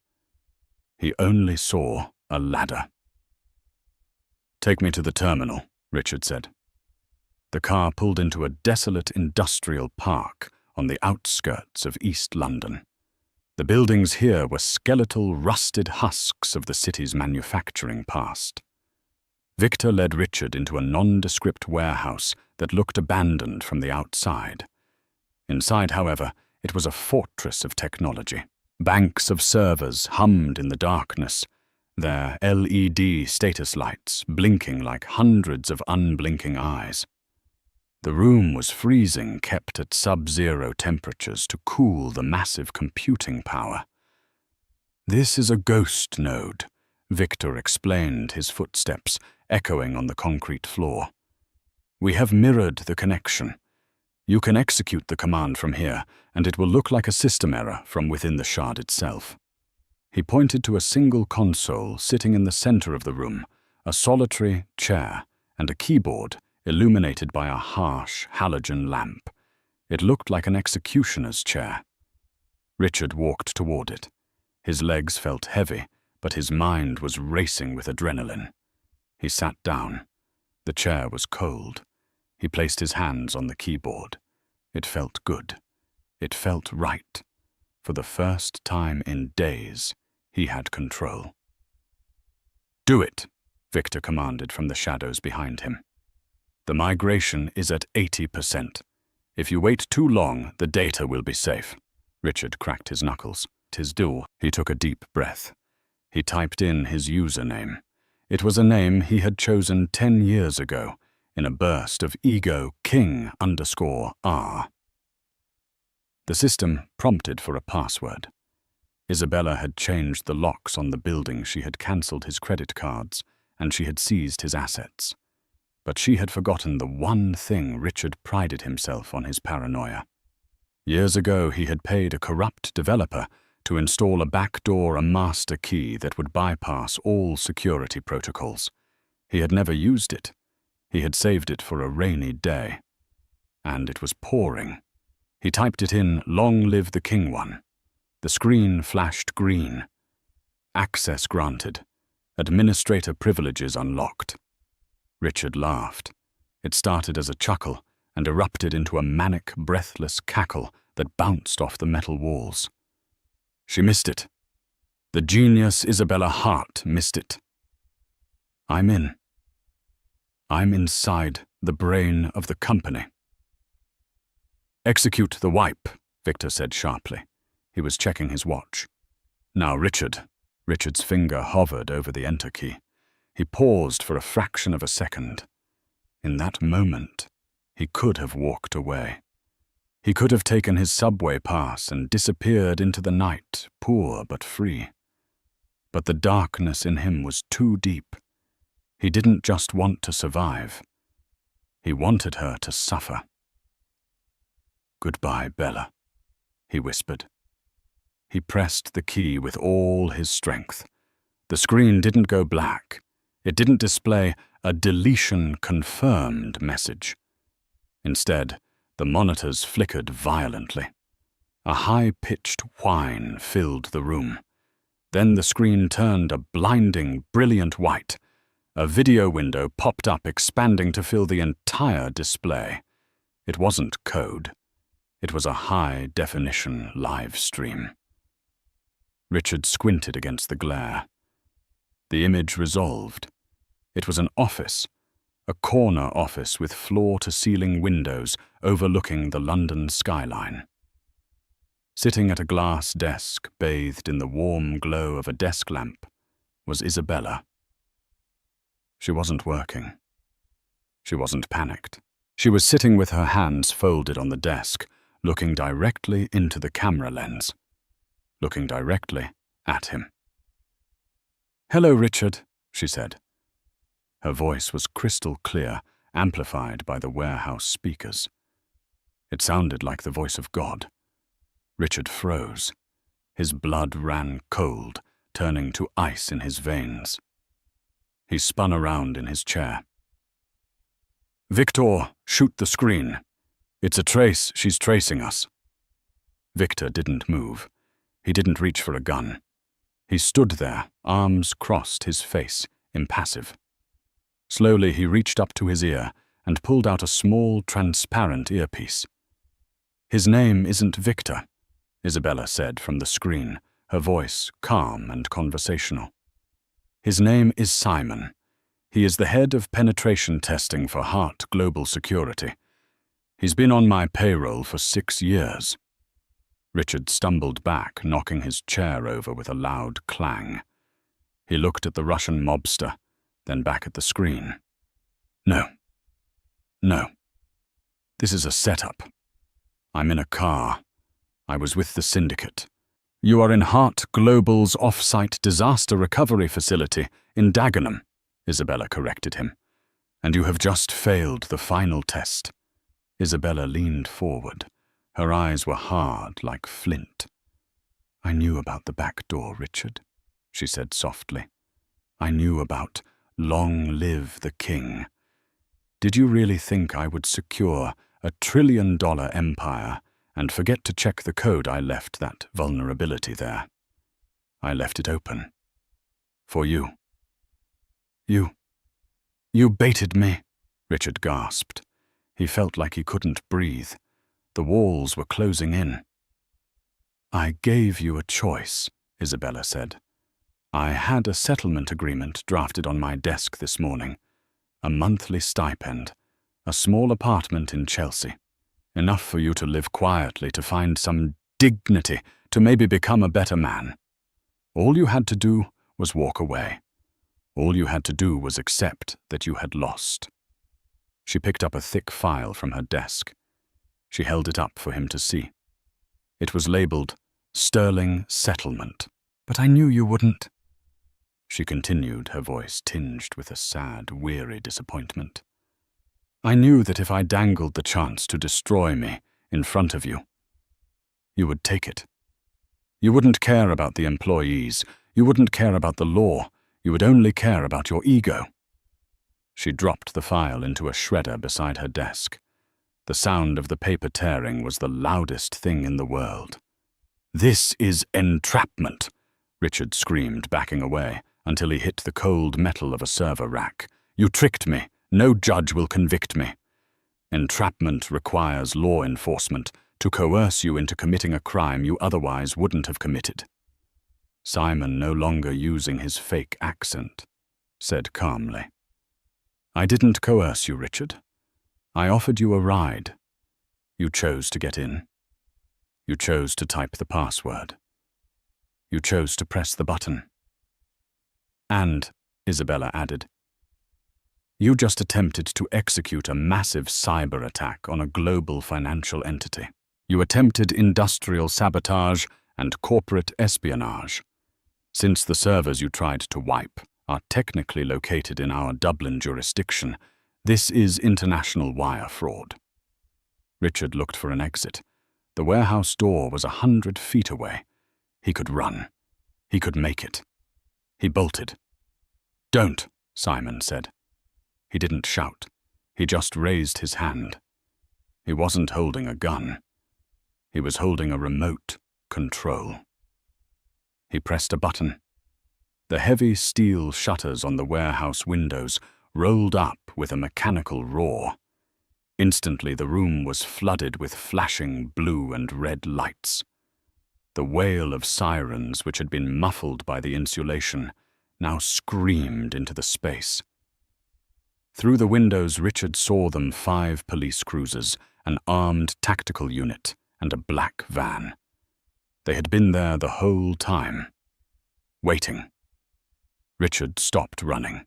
He only saw a ladder. Take me to the terminal, Richard said. The car pulled into a desolate industrial park on the outskirts of East London. The buildings here were skeletal, rusted husks of the city's manufacturing past. Victor led Richard into a nondescript warehouse that looked abandoned from the outside. Inside, however, it was a fortress of technology. Banks of servers hummed in the darkness, their LED status lights blinking like hundreds of unblinking eyes. The room was freezing, kept at sub-zero temperatures to cool the massive computing power. This is a ghost node, Victor explained, his footsteps echoing on the concrete floor. We have mirrored the connection. You can execute the command from here, and it will look like a system error from within the shard itself. He pointed to a single console sitting in the center of the room, a solitary chair, and a keyboard illuminated by a harsh halogen lamp. It looked like an executioner's chair. Richard walked toward it. His legs felt heavy, but his mind was racing with adrenaline. He sat down. The chair was cold. He placed his hands on the keyboard. It felt good. It felt right. For the first time in days, he had control. Do it, Victor commanded from the shadows behind him. The migration is at 80%. If you wait too long, the data will be safe. Richard cracked his knuckles. He took a deep breath. He typed in his username. It was a name he had chosen 10 years ago, in a burst of ego, King_R. The system prompted for a password. Isabella had changed the locks on the building, she had cancelled his credit cards, and she had seized his assets. But she had forgotten the one thing Richard prided himself on: his paranoia. Years ago, he had paid a corrupt developer to install a backdoor, a master key that would bypass all security protocols. He had never used it. He had saved it for a rainy day. And it was pouring. He typed it in, "Long live the King One." The screen flashed green. Access granted. Administrator privileges unlocked. Richard laughed. It started as a chuckle and erupted into a manic, breathless cackle that bounced off the metal walls. She missed it. The genius Isabella Hart missed it. I'm in. I'm inside the brain of the company. Execute the wipe, Victor said sharply. He was checking his watch. Now, Richard. Richard's finger hovered over the enter key. He paused for a fraction of a second. In that moment, he could have walked away. He could have taken his subway pass and disappeared into the night, poor but free. But the darkness in him was too deep. He didn't just want to survive. He wanted her to suffer. "Goodbye, Bella," he whispered. He pressed the key with all his strength. The screen didn't go black. It didn't display a deletion confirmed message. Instead, the monitors flickered violently. A high-pitched whine filled the room. Then the screen turned a blinding, brilliant white. A video window popped up, expanding to fill the entire display. It wasn't code. It was a high-definition live stream. Richard squinted against the glare. The image resolved. It was an office, a corner office with floor-to-ceiling windows overlooking the London skyline. Sitting at a glass desk, bathed in the warm glow of a desk lamp, was Isabella. She wasn't working. She wasn't panicked. She was sitting with her hands folded on the desk, looking directly into the camera lens, looking directly at him. "Hello, Richard," she said. Her voice was crystal clear, amplified by the warehouse speakers. It sounded like the voice of God. Richard froze. His blood ran cold, turning to ice in his veins. He spun around in his chair. "Victor, shoot the screen. It's a trace. She's tracing us." Victor didn't move. He didn't reach for a gun. He stood there, arms crossed, his face impassive. Slowly he reached up to his ear and pulled out a small, transparent earpiece. "His name isn't Victor," Isabella said from the screen, her voice calm and conversational. "His name is Simon. He is the head of penetration testing for Hart Global Security. He's been on my payroll for 6 years. Richard stumbled back, knocking his chair over with a loud clang. He looked at the Russian mobster, then back at the screen. No. This is a setup. I'm in a car. I was with the syndicate. You are in Hart Global's off-site disaster recovery facility in Dagenham, Isabella corrected him. And you have just failed the final test. Isabella leaned forward. Her eyes were hard like flint. "I knew about the back door, Richard," she said softly. "I knew about long live the king. Did you really think I would secure a $1 trillion empire and forget to check the code I left that vulnerability there? I left it open. For you. You baited me," Richard gasped. He felt like he couldn't breathe. The walls were closing in. "I gave you a choice," Isabella said. "I had a settlement agreement drafted on my desk this morning. A monthly stipend, a small apartment in Chelsea. Enough for you to live quietly, to find some dignity, to maybe become a better man. All you had to do was walk away. All you had to do was accept that you had lost." She picked up a thick file from her desk. She held it up for him to see. It was labeled Sterling Settlement. "But I knew you wouldn't," she continued, her voice tinged with a sad, weary disappointment. "I knew that if I dangled the chance to destroy me in front of you, you would take it. You wouldn't care about the employees. You wouldn't care about the law. You would only care about your ego." She dropped the file into a shredder beside her desk. The sound of the paper tearing was the loudest thing in the world. "This is entrapment," Richard screamed, backing away, until he hit the cold metal of a server rack. "You tricked me. No judge will convict me. Entrapment requires law enforcement to coerce you into committing a crime you otherwise wouldn't have committed." Simon, no longer using his fake accent, said calmly, "I didn't coerce you, Richard. I offered you a ride. You chose to get in." You chose to type the password. You chose to press the button. And, Isabella added, you just attempted to execute a massive cyber attack on a global financial entity. You attempted industrial sabotage and corporate espionage. Since the servers you tried to wipe are technically located in our Dublin jurisdiction, this is international wire fraud. Richard looked for an exit. The warehouse door was 100 feet away. He could run. He could make it. He bolted. "Don't," Simon said. He didn't shout. He just raised his hand. He wasn't holding a gun. He was holding a remote control. He pressed a button. The heavy steel shutters on the warehouse windows rolled up with a mechanical roar. Instantly, the room was flooded with flashing blue and red lights. The wail of sirens, which had been muffled by the insulation, now screamed into the space. Through the windows, Richard saw them 5 police cruisers, an armed tactical unit, and a black van. They had been there the whole time, waiting. Richard stopped running.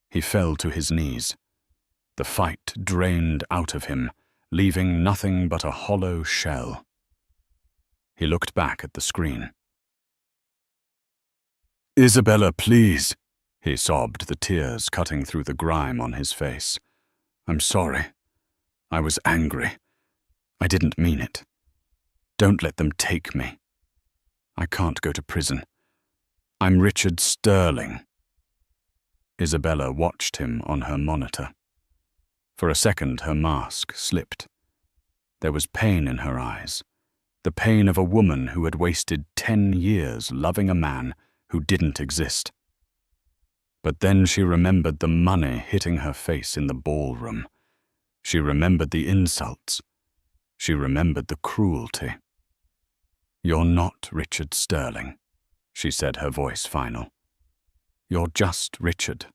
He fell to his knees. The fight drained out of him, leaving nothing but a hollow shell. He looked back at the screen. "Isabella, please," he sobbed, the tears cutting through the grime on his face. "I'm sorry. I was angry. I didn't mean it. Don't let them take me. I can't go to prison. I'm Richard Sterling." Isabella watched him on her monitor. For a second, her mask slipped. There was pain in her eyes, the pain of a woman who had wasted 10 years loving a man who didn't exist. But then she remembered the money hitting her face in the ballroom. She remembered the insults. She remembered the cruelty. "You're not Richard Sterling," she said, her voice final. "You're just Richard,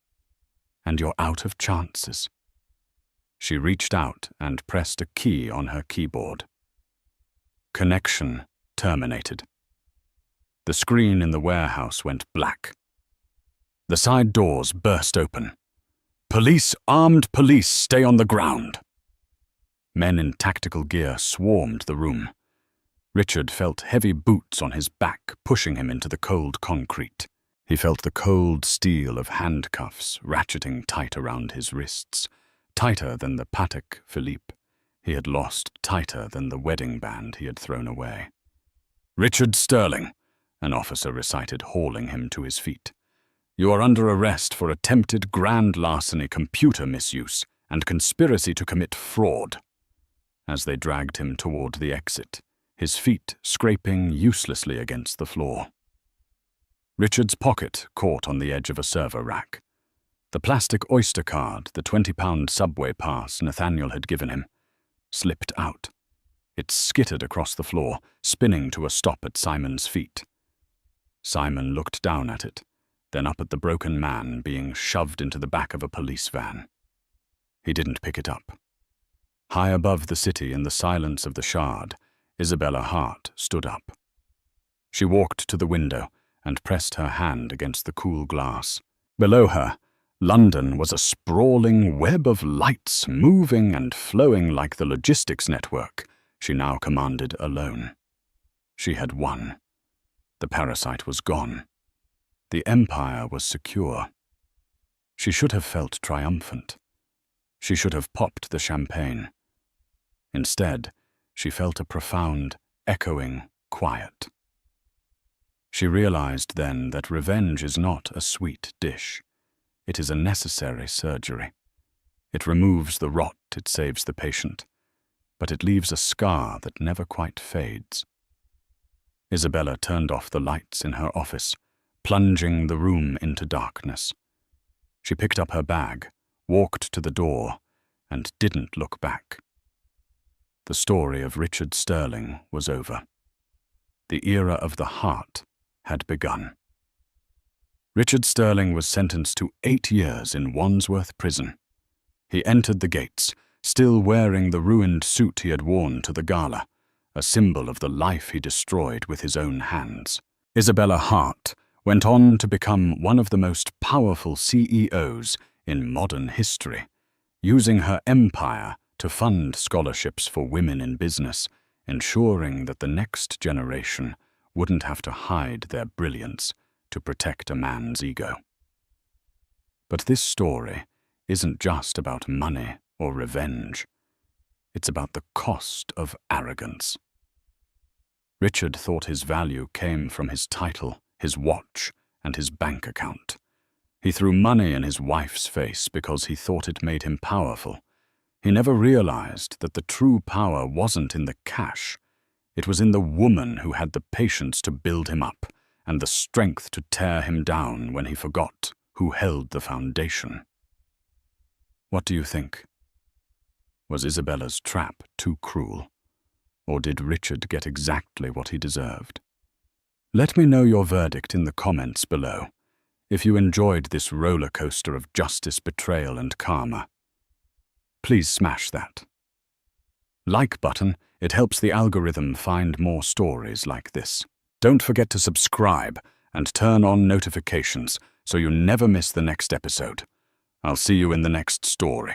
and you're out of chances." She reached out and pressed a key on her keyboard. Connection terminated. The screen in the warehouse went black. The side doors burst open. "Police, armed police, stay on the ground." Men in tactical gear swarmed the room. Richard felt heavy boots on his back pushing him into the cold concrete. He felt the cold steel of handcuffs ratcheting tight around his wrists, tighter than the Patek Philippe he had lost, tighter than the wedding band he had thrown away. "Richard Sterling," an officer recited, hauling him to his feet. "You are under arrest for attempted grand larceny, computer misuse, and conspiracy to commit fraud." As they dragged him toward the exit, his feet scraping uselessly against the floor. Richard's pocket caught on the edge of a server rack. The plastic Oyster card, the 20-pound subway pass Nathaniel had given him, slipped out. It skittered across the floor, spinning to a stop at Simon's feet. Simon looked down at it, then up at the broken man being shoved into the back of a police van. He didn't pick it up. High above the city in the silence of the Shard, Isabella Hart stood up. She walked to the window and pressed her hand against the cool glass. Below her, London was a sprawling web of lights moving and flowing like the logistics network she now commanded alone. She had won. The parasite was gone. The empire was secure. She should have felt triumphant. She should have popped the champagne. Instead, she felt a profound, echoing quiet. She realized then that revenge is not a sweet dish. It is a necessary surgery. It removes the rot, it saves the patient, but it leaves a scar that never quite fades. Isabella turned off the lights in her office, plunging the room into darkness. She picked up her bag, walked to the door, and didn't look back. The story of Richard Sterling was over. The era of the heart had begun. Richard Sterling was sentenced to 8 years in Wandsworth Prison. He entered the gates, still wearing the ruined suit he had worn to the gala, a symbol of the life he destroyed with his own hands. Isabella Hart went on to become one of the most powerful CEOs in modern history, using her empire to fund scholarships for women in business, ensuring that the next generation wouldn't have to hide their brilliance to protect a man's ego. But this story isn't just about money or revenge. It's about the cost of arrogance. Richard thought his value came from his title, his watch, and his bank account. He threw money in his wife's face because he thought it made him powerful. He never realized that the true power wasn't in the cash. It was in the woman who had the patience to build him up and the strength to tear him down when he forgot who held the foundation. What do you think? Was Isabella's trap too cruel? Or did Richard get exactly what he deserved? Let me know your verdict in the comments below. If you enjoyed this roller coaster of justice, betrayal, and karma, please smash that like button. It helps the algorithm find more stories like this. Don't forget to subscribe and turn on notifications so you never miss the next episode. I'll see you in the next story.